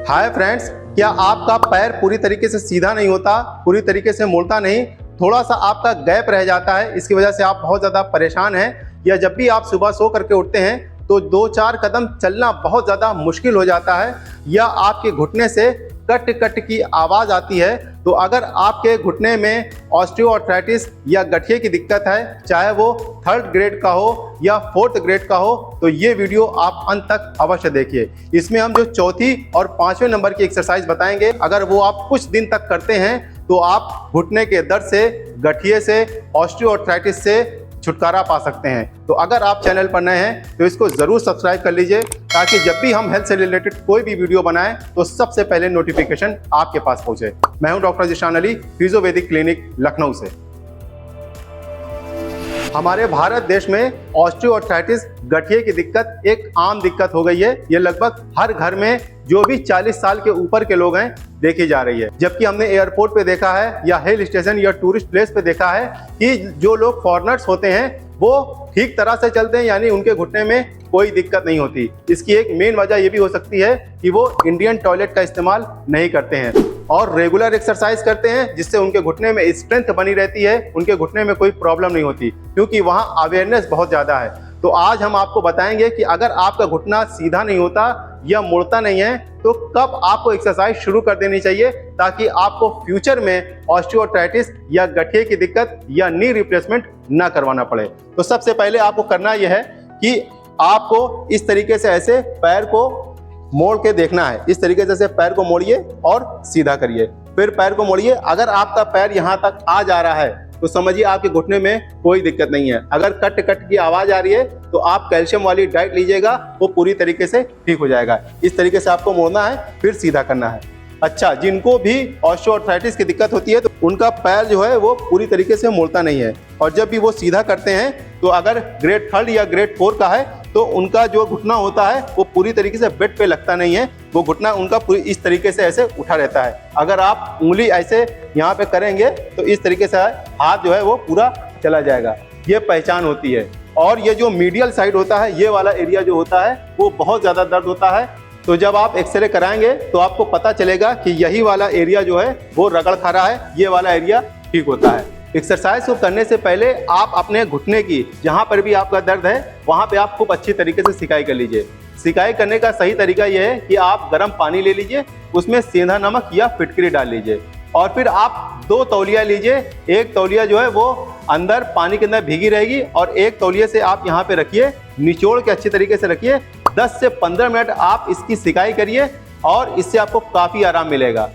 Hi friends, क्या आपका पैर पूरी तरीके से सीधा नहीं होता, पूरी तरीके से मुड़ता नहीं, थोड़ा सा आपका गैप रह जाता है, इसकी वजह से आप बहुत ज़्यादा परेशान हैं, या जब भी आप सुबह सो करके उठते हैं तो 2-4 कदम चलना बहुत ज़्यादा मुश्किल हो जाता है, या आपके घुटने से कट कट की आवाज़ आती है, तो अगर आपके घुटने में ऑस्टियोआर्थराइटिस या गठिए की दिक्कत है, चाहे वो 3rd ग्रेड का हो या 4th ग्रेड का हो, तो ये वीडियो आप अंत तक अवश्य देखिए। इसमें हम जो 4थी और 5वें नंबर की एक्सरसाइज बताएंगे, अगर वो आप कुछ दिन तक करते हैं तो आप घुटने के दर्द से, गठिए से, ऑस्टियोआर्थराइटिस से छुटकारा पा सकते हैं। तो अगर आप चैनल पर नए हैं तो इसको ज़रूर सब्सक्राइब कर लीजिए, ताकि जब भी हम हेल्थ से रिलेटेड कोई भी वीडियो बनाएं तो सबसे पहले नोटिफिकेशन आपके पास पहुंचे। मैं हूं डॉक्टर जिशान अली, फिजियोवैदिक क्लिनिक लखनऊ से। हमारे भारत देश में ऑस्टियोआर्थराइटिस, गठिए की दिक्कत एक आम दिक्कत हो गई है। ये लगभग हर घर में जो भी 40 साल के ऊपर के लोग हैं देखी जा रही है। जबकि हमने एयरपोर्ट पे देखा है या हिल स्टेशन या टूरिस्ट प्लेस पे देखा है कि जो लोग फॉरेनर्स होते हैं वो ठीक तरह से चलते हैं, यानी उनके घुटने में कोई दिक्कत नहीं होती। इसकी एक मेन वजह ये भी हो सकती है कि वो इंडियन टॉयलेट का इस्तेमाल नहीं करते हैं और रेगुलर एक्सरसाइज करते हैं, जिससे उनके घुटने में स्ट्रेंथ बनी रहती है, उनके घुटने में कोई प्रॉब्लम नहीं होती, क्योंकि वहाँ अवेयरनेस बहुत ज़्यादा है। तो आज हम आपको बताएंगे कि अगर आपका घुटना सीधा नहीं होता या मुड़ता नहीं है तो कब आपको एक्सरसाइज शुरू कर देनी चाहिए, ताकि आपको फ्यूचर में ऑस्टियोआर्थराइटिस या गठिए की दिक्कत या नी रिप्लेसमेंट ना करवाना पड़े। तो सबसे पहले आपको करना यह है कि आपको इस तरीके से ऐसे पैर को मोड़ के देखना है। इस तरीके से पैर को मोड़िए और सीधा करिए, फिर पैर को मोड़िए। अगर आपका पैर यहाँ तक आ जा रहा है तो समझिए आपके घुटने में कोई दिक्कत नहीं है। अगर कट कट की आवाज आ रही है तो आप कैल्शियम वाली डाइट लीजिएगा, वो पूरी तरीके से ठीक हो जाएगा। इस तरीके से आपको मोड़ना है, फिर सीधा करना है। अच्छा, जिनको भी ऑस्टियोआर्थराइटिस की दिक्कत होती है तो उनका पैर जो है वो पूरी तरीके से मुड़ता नहीं है, और जब भी वो सीधा करते हैं तो अगर ग्रेड 3rd या ग्रेड 4 का है तो उनका जो घुटना होता है वो पूरी तरीके से बेड पे लगता नहीं है, वो घुटना उनका पूरी इस तरीके से ऐसे उठा रहता है। अगर आप उंगली ऐसे यहाँ पे करेंगे तो इस तरीके से हाथ जो है वो पूरा चला जाएगा, ये पहचान होती है। और ये जो मीडियल साइड होता है, ये वाला एरिया जो होता है वो बहुत ज़्यादा दर्द होता है। तो जब आप एक्सरे कराएंगे तो आपको पता चलेगा कि यही वाला एरिया जो है वो रगड़ खा रहा है, ये वाला एरिया ठीक होता है। एक्सरसाइज को करने से पहले आप अपने घुटने की जहाँ पर भी आपका दर्द है वहाँ पे आप खूब अच्छी तरीके से सिकाई कर लीजिए। सिकाई करने का सही तरीका यह है कि आप गर्म पानी ले लीजिए, उसमें सेंधा नमक या फिटकरी डाल लीजिए, और फिर आप 2 तौलिया लीजिए। एक तौलिया जो है वो अंदर पानी के अंदर भीगी रहेगी, और एक तौलिए से आप यहाँ पे रखिए, निचोड़ के अच्छी तरीके से रखिए। 10 से 15 मिनट आप इसकी सिकाई करिए और इससे आपको काफ़ी आराम मिलेगा।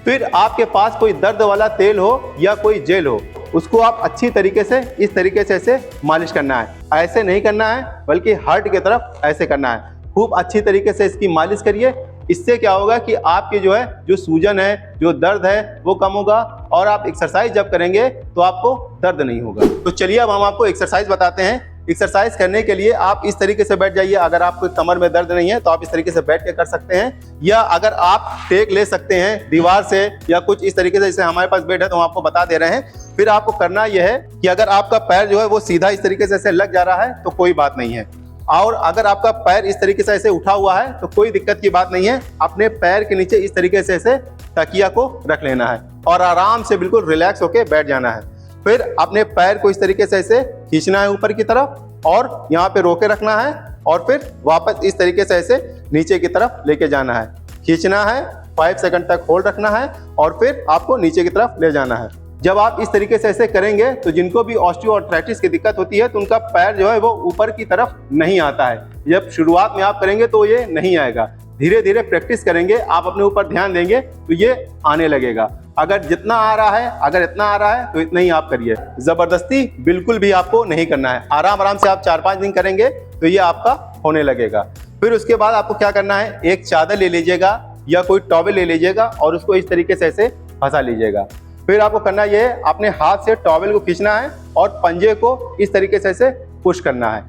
फिर आपके पास कोई दर्द वाला तेल हो या कोई जेल हो, उसको आप अच्छी तरीके से इस तरीके से ऐसे मालिश करना है। ऐसे नहीं करना है बल्कि हार्ट की तरफ ऐसे करना है। खूब अच्छी तरीके से इसकी मालिश करिए। इससे क्या होगा कि आपकी जो सूजन है, जो दर्द है वो कम होगा, और आप एक्सरसाइज जब करेंगे तो आपको दर्द नहीं होगा। तो चलिए अब हम आपको एक्सरसाइज बताते हैं। एक्सरसाइज करने के लिए आप इस तरीके से बैठ जाइए। अगर आपको कमर में दर्द नहीं है तो आप इस तरीके से बैठ के कर सकते हैं, या अगर आप टेक ले सकते हैं दीवार से या कुछ इस तरीके से, जैसे हमारे पास बेड है तो हम आपको बता दे रहे हैं। फिर आपको करना यह है कि अगर आपका पैर जो है वो सीधा इस तरीके से ऐसे लग जा रहा है तो कोई बात नहीं है, और अगर आपका पैर इस तरीके से ऐसे उठा हुआ है तो कोई दिक्कत की बात नहीं है। अपने पैर के नीचे इस तरीके से ऐसे तकिया को रख लेना है और आराम से बिल्कुल रिलैक्स होके बैठ जाना है। फिर अपने पैर को इस तरीके से ऐसे खींचना है ऊपर की तरफ, और यहाँ पे रोके रखना है, और फिर वापस इस तरीके से ऐसे नीचे की तरफ लेके जाना है। खींचना है, 5 सेकंड तक होल्ड रखना है, और फिर आपको नीचे की तरफ ले जाना है। जब आप इस तरीके से ऐसे करेंगे तो जिनको भी ऑस्टियोआर्थराइटिस की दिक्कत होती है तो उनका पैर जो है वो ऊपर की तरफ नहीं आता है। जब शुरुआत में आप करेंगे तो ये नहीं आएगा, धीरे धीरे प्रैक्टिस करेंगे, आप अपने ऊपर ध्यान देंगे तो ये आने लगेगा। अगर जितना आ रहा है, अगर इतना आ रहा है तो इतना ही आप करिए। जबरदस्ती बिल्कुल भी आपको नहीं करना है। आराम आराम से आप 4-5 दिन करेंगे तो ये आपका होने लगेगा। फिर उसके बाद आपको क्या करना है, एक चादर ले लीजिएगा या कोई टॉवेल ले लीजिएगा और उसको इस तरीके से ऐसे फंसा लीजिएगा। फिर आपको करना ये है, अपने हाथ से टॉवेल को खींचना है और पंजे को इस तरीके से ऐसे पुश करना है।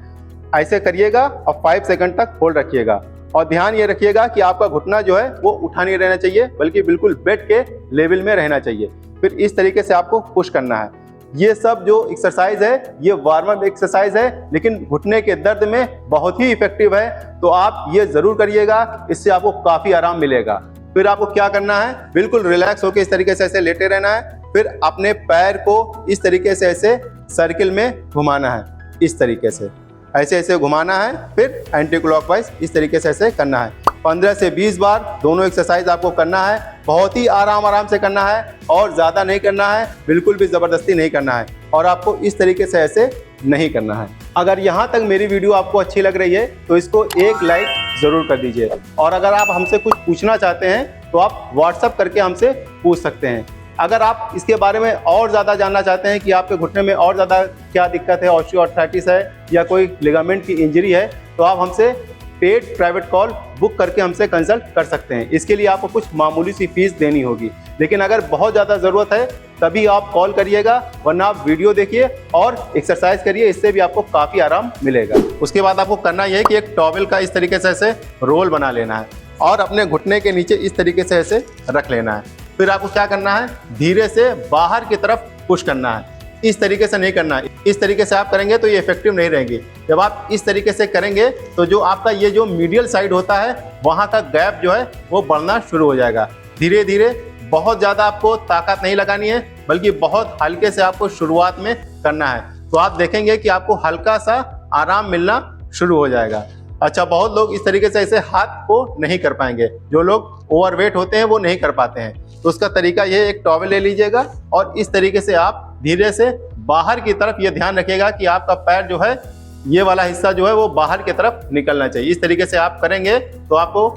ऐसे करिएगा और 5 सेकंड तक होल्ड रखिएगा, और ध्यान ये रखिएगा कि आपका घुटना जो है वो उठा नहीं रहना चाहिए, बल्कि बिल्कुल बेड के लेवल में रहना चाहिए। फिर इस तरीके से आपको पुश करना है। ये सब जो एक्सरसाइज है ये वार्म अप एक्सरसाइज है, लेकिन घुटने के दर्द में बहुत ही इफेक्टिव है। तो आप ये जरूर करिएगा, इससे आपको काफी आराम मिलेगा। फिर आपको क्या करना है, बिल्कुल रिलैक्स होकर इस तरीके से ऐसे लेटे रहना है। फिर अपने पैर को इस तरीके से ऐसे सर्किल में घुमाना है, इस तरीके से ऐसे ऐसे घुमाना है। फिर एंटी क्लॉकवाइज इस तरीके से ऐसे करना है। 15 से 20 बार दोनों एक्सरसाइज आपको करना है। बहुत ही आराम से करना है और ज़्यादा नहीं करना है, बिल्कुल भी ज़बरदस्ती नहीं करना है। और आपको इस तरीके से ऐसे नहीं करना है। अगर यहाँ तक मेरी वीडियो आपको अच्छी लग रही है तो इसको एक लाइक ज़रूर कर दीजिए। और अगर आप हमसे कुछ पूछना चाहते हैं तो आप व्हाट्सअप करके हमसे पूछ सकते हैं। अगर आप इसके बारे में और ज़्यादा जानना चाहते हैं कि आपके घुटने में और ज़्यादा क्या दिक्कत है, ऑस्टियोआर्थराइटिस है या कोई लिगामेंट की इंजरी है, तो आप हमसे पेड प्राइवेट कॉल बुक करके हमसे कंसल्ट कर सकते हैं। इसके लिए आपको कुछ मामूली सी फीस देनी होगी, लेकिन अगर बहुत ज़्यादा ज़रूरत है तभी आप कॉल करिएगा, वरना आप वीडियो देखिए और एक्सरसाइज करिए, इससे भी आपको काफ़ी आराम मिलेगा। उसके बाद आपको करना यह है कि एक टॉवेल का इस तरीके से ऐसे रोल बना लेना है और अपने घुटने के नीचे इस तरीके से ऐसे रख लेना है। फिर आपको क्या करना है, धीरे से बाहर की तरफ पुश करना है। इस तरीके से नहीं करना है, इस तरीके से आप करेंगे तो ये इफेक्टिव नहीं रहेंगे। जब आप इस तरीके से करेंगे तो जो आपका ये जो मीडियल साइड होता है वहाँ का गैप जो है वो बढ़ना शुरू हो जाएगा। धीरे धीरे, बहुत ज़्यादा आपको ताकत नहीं लगानी है, बल्कि बहुत हल्के से आपको शुरुआत में करना है। तो आप देखेंगे कि आपको हल्का सा आराम मिलना शुरू हो जाएगा। अच्छा, बहुत लोग इस तरीके से ऐसे हाथ को नहीं कर पाएंगे, जो लोग ओवरवेट होते हैं वो नहीं कर पाते हैं। तो उसका तरीका ये, एक टॉवेल ले लीजिएगा और इस तरीके से आप धीरे से बाहर की तरफ, ये ध्यान रखिएगा कि आपका पैर जो है, ये वाला हिस्सा जो है वो बाहर की तरफ निकलना चाहिए। इस तरीके से आप करेंगे तो आपको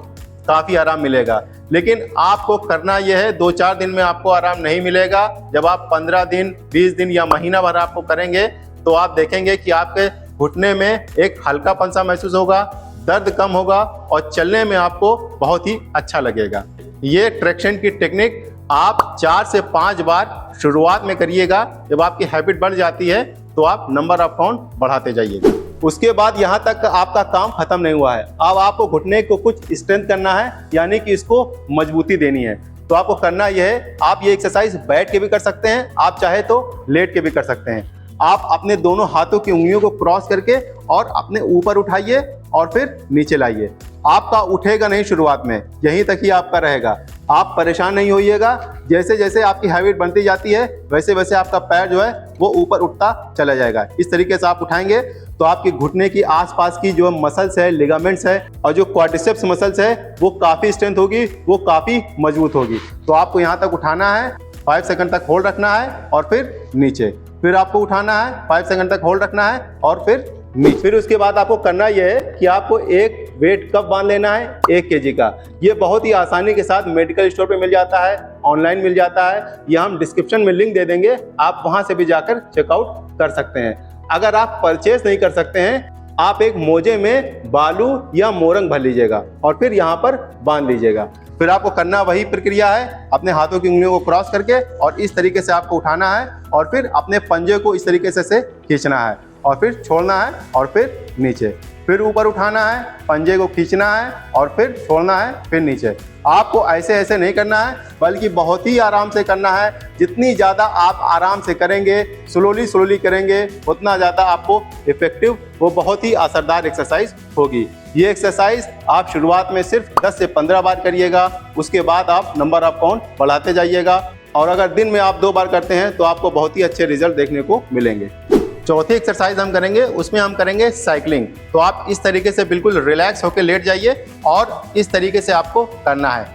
काफ़ी आराम मिलेगा। लेकिन आपको करना यह है, 2-4 दिन में आपको आराम नहीं मिलेगा। जब आप 15 दिन, 20 दिन या महीना भर आपको करेंगे तो आप देखेंगे कि आपके घुटने में एक हल्कापन सा महसूस होगा, दर्द कम होगा और चलने में आपको बहुत ही अच्छा लगेगा। ये ट्रैक्शन की टेक्निक आप 4 से 5 बार शुरुआत में करिएगा। जब आपकी हैबिट बढ़ जाती है तो आप नंबर ऑफ काउंट बढ़ाते जाइएगा। उसके बाद यहाँ तक आपका काम खत्म नहीं हुआ है। अब आपको घुटने को कुछ स्ट्रेंथ करना है, यानी कि इसको मजबूती देनी है। तो आपको करना यह है, आप ये एक्सरसाइज बैठ के भी कर सकते हैं, आप चाहे तो लेट के भी कर सकते हैं। आप अपने दोनों हाथों की उंगलियों को क्रॉस करके और अपने ऊपर उठाइए और फिर नीचे लाइए। आपका उठेगा नहीं शुरुआत में, यहीं तक ही आपका रहेगा। आप परेशान नहीं होइएगा। जैसे जैसे आपकी हैबिट बनती जाती है वैसे वैसे आपका पैर जो है वो ऊपर उठता चला जाएगा। इस तरीके से आप उठाएंगे तो आपके घुटने की आसपास की जो मसल्स है, लिगामेंट्स है और जो क्वाड्रिसेप्स मसल्स है वो काफ़ी स्ट्रेंथ होगी, वो काफ़ी मजबूत होगी। तो आपको यहाँ तक उठाना है, 5 सेकंड तक होल्ड रखना है और फिर नीचे। फिर आपको उठाना है, 5 सेकंड तक होल्ड रखना है और फिर नीचे। फिर उसके बाद आपको करना यह है कि आपको एक वेट कप बांध लेना है 1 kg का। ये बहुत ही आसानी के साथ मेडिकल स्टोर पे मिल जाता है, ऑनलाइन मिल जाता है, या हम डिस्क्रिप्शन में लिंक दे देंगे, आप वहां से भी जाकर चेकआउट कर सकते हैं। अगर आप परचेस नहीं कर सकते हैं, आप एक मोजे में बालू या मोरंग भर लीजिएगा और फिर यहाँ पर बांध लीजिएगा। फिर आपको करना वही प्रक्रिया है, अपने हाथों की उंगलियों को क्रॉस करके और इस तरीके से आपको उठाना है और फिर अपने पंजे को इस तरीके से खींचना है और फिर छोड़ना है और फिर नीचे। फिर ऊपर उठाना है, पंजे को खींचना है और फिर छोड़ना है, फिर नीचे। आपको ऐसे ऐसे नहीं करना है, बल्कि बहुत ही आराम से करना है। जितनी ज़्यादा आप आराम से करेंगे, स्लोली करेंगे, उतना ज़्यादा आपको इफेक्टिव, वो बहुत ही असरदार एक्सरसाइज होगी। ये एक्सरसाइज आप शुरुआत में सिर्फ 10 से 15 बार करिएगा। उसके बाद आप नंबर ऑफ काउंट बढ़ाते जाइएगा और अगर दिन में आप 2 बार करते हैं तो आपको बहुत ही अच्छे रिजल्ट देखने को मिलेंगे। चौथी एक्सरसाइज हम करेंगे, उसमें हम करेंगे साइकिलिंग। तो आप इस तरीके से बिल्कुल रिलैक्स होकर लेट जाइए और इस तरीके से आपको करना है।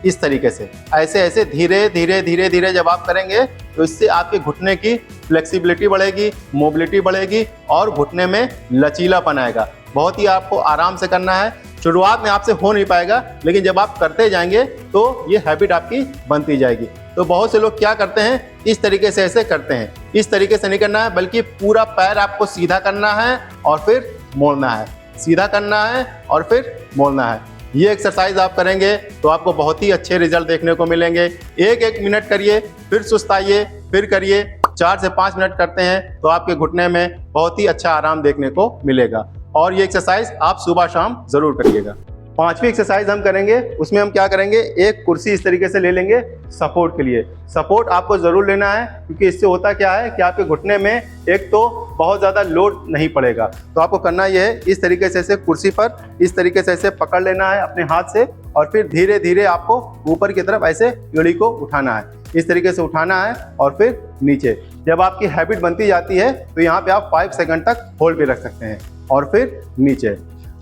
इस तरीके से ऐसे ऐसे धीरे धीरे जब आप करेंगे तो इससे आपके घुटने की फ्लेक्सिबिलिटी बढ़ेगी, मोबिलिटी बढ़ेगी और घुटने में लचीलापन आएगा। बहुत ही आपको आराम से करना है। शुरुआत में आपसे हो नहीं पाएगा, लेकिन जब आप करते जाएंगे तो ये हैबिट आपकी बनती जाएगी। तो बहुत से लोग क्या करते हैं, इस तरीके से ऐसे करते हैं। इस तरीके से नहीं करना है, बल्कि पूरा पैर आपको सीधा करना है और फिर मोड़ना है, सीधा करना है और फिर मोड़ना है। ये एक्सरसाइज आप करेंगे तो आपको बहुत ही अच्छे रिजल्ट देखने को मिलेंगे। 1-1 मिनट करिए, फिर सुस्ताइए, फिर करिए। 4 से 5 मिनट करते हैं तो आपके घुटने में बहुत ही अच्छा आराम देखने को मिलेगा। और ये एक्सरसाइज आप सुबह शाम जरूर करिएगा। 5वीं एक्सरसाइज हम करेंगे, उसमें हम क्या करेंगे, एक कुर्सी इस तरीके से ले लेंगे सपोर्ट के लिए। सपोर्ट आपको जरूर लेना है, क्योंकि इससे होता क्या है कि आपके घुटने में एक तो बहुत ज़्यादा लोड नहीं पड़ेगा। तो आपको करना यह है, इस तरीके से ऐसे कुर्सी पर इस तरीके से ऐसे पकड़ लेना है अपने हाथ से, और फिर धीरे धीरे आपको ऊपर की तरफ ऐसे एड़ी को उठाना है, इस तरीके से उठाना है और फिर नीचे। जब आपकी हैबिट बनती जाती है तो यहाँ पे आप 5 सेकंड तक होल्ड पे रख सकते हैं और फिर नीचे।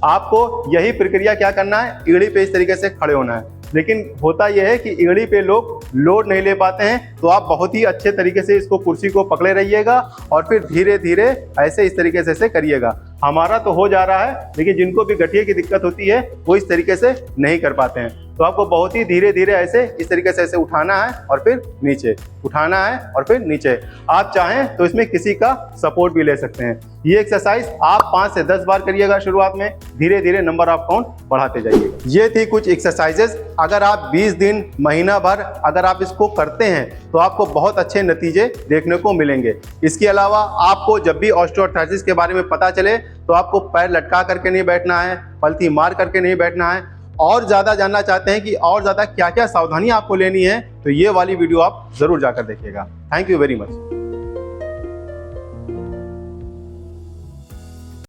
आपको यही प्रक्रिया क्या करना है, एड़ी पे इस तरीके से खड़े होना है। लेकिन होता यह है कि एड़ी पे लोग लोड नहीं ले पाते हैं, तो आप बहुत ही अच्छे तरीके से इसको कुर्सी को पकड़े रहिएगा और फिर धीरे धीरे ऐसे इस तरीके से ऐसे करिएगा। हमारा तो हो जा रहा है, लेकिन जिनको भी गठिए की दिक्कत होती है वो इस तरीके से नहीं कर पाते हैं। तो आपको बहुत ही धीरे धीरे ऐसे इस तरीके से ऐसे उठाना है और फिर नीचे, उठाना है और फिर नीचे। आप चाहें तो इसमें किसी का सपोर्ट भी ले सकते हैं। ये एक्सरसाइज आप 5 से 10 बार करिएगा शुरुआत में, धीरे धीरे नंबर ऑफ काउंट बढ़ाते जाइएगा। ये थी कुछ एक्सरसाइजेस। अगर आप 20 दिन, महीना भर अगर आप इसको करते हैं तो आपको बहुत अच्छे नतीजे देखने को मिलेंगे। इसके अलावा आपको जब भी ऑस्टियोआर्थराइटिस के बारे में पता चले तो आपको पैर लटका करके नहीं बैठना है, पलथी मार करके नहीं बैठना है। और ज़्यादा जानना चाहते हैं कि और ज़्यादा क्या क्या सावधानी आपको लेनी है, तो ये वाली वीडियो आप ज़रूर जाकर देखिएगा। Thank you very much.